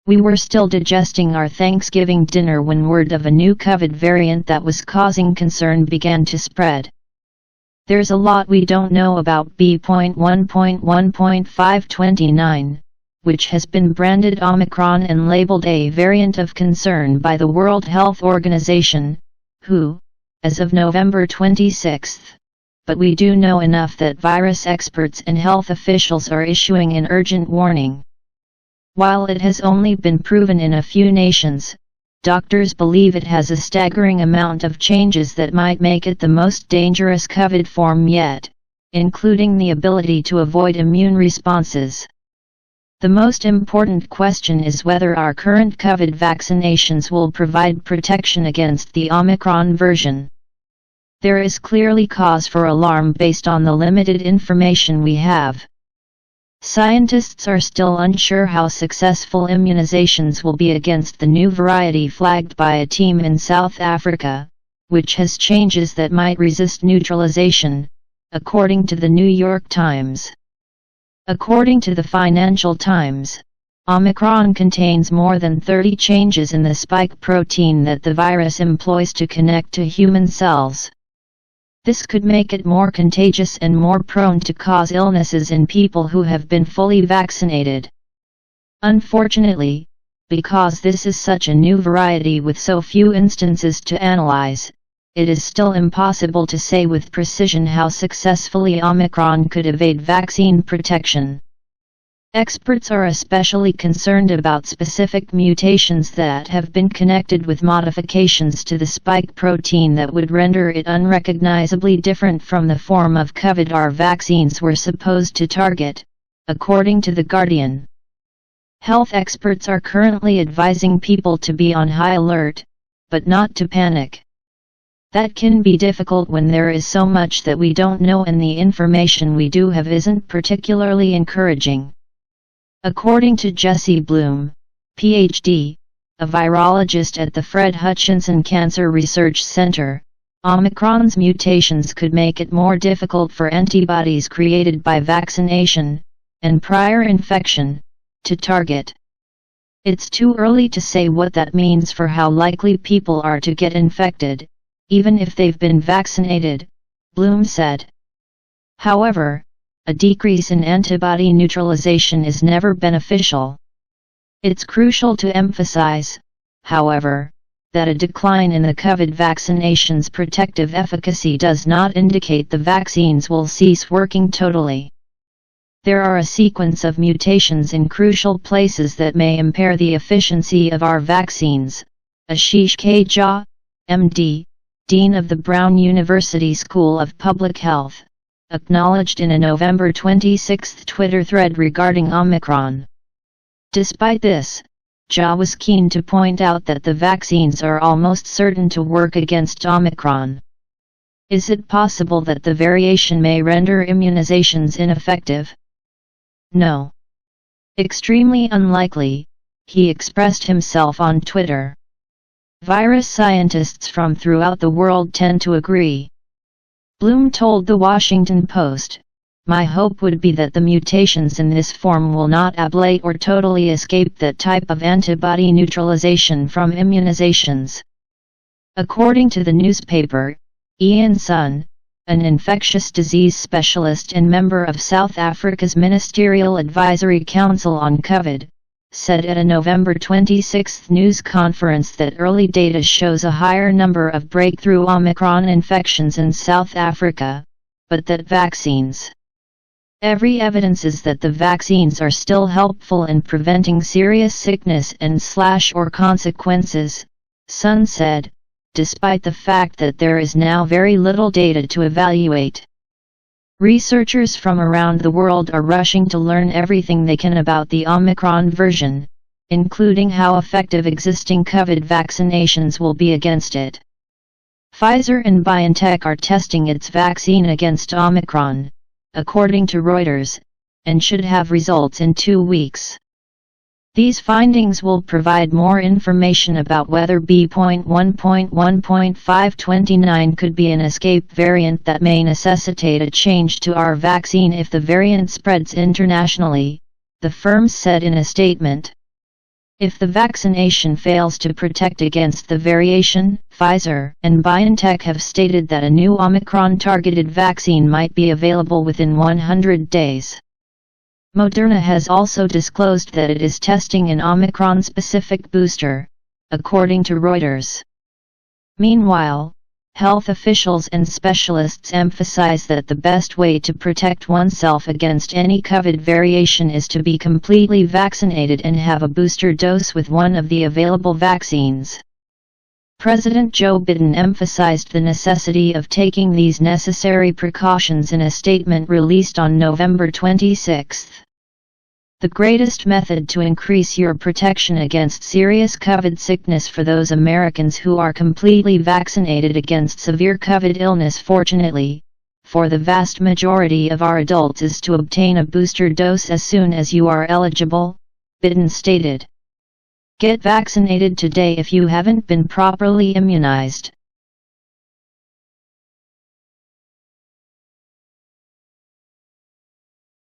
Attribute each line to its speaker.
Speaker 1: We were still digesting our Thanksgiving dinner when word of a new COVID variant that was causing concern began to spread. There's a lot we don't know about B.1.1.529, which has been branded Omicron and labeled a variant of concern by the World Health Organization, WHO, as of November 26. But we do know enough that virus experts and health officials are issuing an urgent warning. While it has only been proven in a few nations, doctors believe it has a staggering amount of changes that might make it the most dangerous COVID form yet, including the ability to avoid immune responses. The most important question is whether our current COVID vaccinations will provide protection against the Omicron version. There is clearly cause for alarm based on the limited information we have. Scientists are still unsure how successful immunizations will be against the new variety flagged by a team in South Africa, which has changes that might resist neutralization, according to the New York Times. According to the Financial Times, Omicron contains more than 30 changes in the spike protein that the virus employs to connect to human cells. This could make it more contagious and more prone to cause illnesses in people who have been fully vaccinated. Unfortunately, because this is such a new variety with so few instances to analyze, it is still impossible to say with precision how successfully Omicron could evade vaccine protection. Experts are especially concerned about specific mutations that have been connected with modifications to the spike protein that would render it unrecognizably different from the form of COVID our vaccines were supposed to target, according to The Guardian. Health experts are currently advising people to be on high alert, but not to panic. That can be difficult when there is so much that we don't know and the information we do have isn't particularly encouraging. According to Jesse Bloom, Ph.D., a virologist at the Fred Hutchinson Cancer Research Center, Omicron's mutations could make it more difficult for antibodies created by vaccination, and prior infection, to target. It's too early to say what that means for how likely people are to get infected, even if they've been vaccinated, Bloom said. However, a decrease in antibody neutralization is never beneficial. It's crucial to emphasize, however, that a decline in the COVID vaccination's protective efficacy does not indicate the vaccines will cease working totally. There are a sequence of mutations in crucial places that may impair the efficiency of our vaccines, Ashish K. Jha, MD, Dean of the Brown University School of Public Health, acknowledged in a November 26 Twitter thread regarding Omicron. Despite this, Jha was keen to point out that the vaccines are almost certain to work against Omicron. Is it possible that the variation may render immunizations ineffective? No. Extremely unlikely, he expressed himself on Twitter. Virus scientists from throughout the world tend to agree. Bloom told The Washington Post, "My hope would be that the mutations in this form will not ablate or totally escape that type of antibody neutralization from immunizations." According to the newspaper, Ian Sun, an infectious disease specialist and member of South Africa's Ministerial Advisory Council on COVID, said at a November 26 news conference that early data shows a higher number of breakthrough Omicron infections in South Africa, but that vaccines. Every evidence is that the vaccines are still helpful in preventing serious sickness and/or consequences, Sun said, despite the fact that there is now very little data to evaluate. Researchers from around the world are rushing to learn everything they can about the Omicron version, including how effective existing COVID vaccinations will be against it. Pfizer and BioNTech are testing its vaccine against Omicron, according to Reuters, and should have results in 2 weeks. These findings will provide more information about whether B.1.1.529 could be an escape variant that may necessitate a change to our vaccine if the variant spreads internationally, the firm said in a statement. If the vaccination fails to protect against the variation, Pfizer and BioNTech have stated that a new Omicron-targeted vaccine might be available within 100 days. Moderna has also disclosed that it is testing an Omicron-specific booster, according to Reuters. Meanwhile, health officials and specialists emphasize that the best way to protect oneself against any COVID variation is to be completely vaccinated and have a booster dose with one of the available vaccines. President Joe Biden emphasized the necessity of taking these necessary precautions in a statement released on November 26. The greatest method to increase your protection against serious COVID sickness for those Americans who are completely vaccinated against severe COVID illness, fortunately, for the vast majority of our adults, is to obtain a booster dose as soon as you are eligible, Biden stated. Get vaccinated today if you haven't been properly immunized.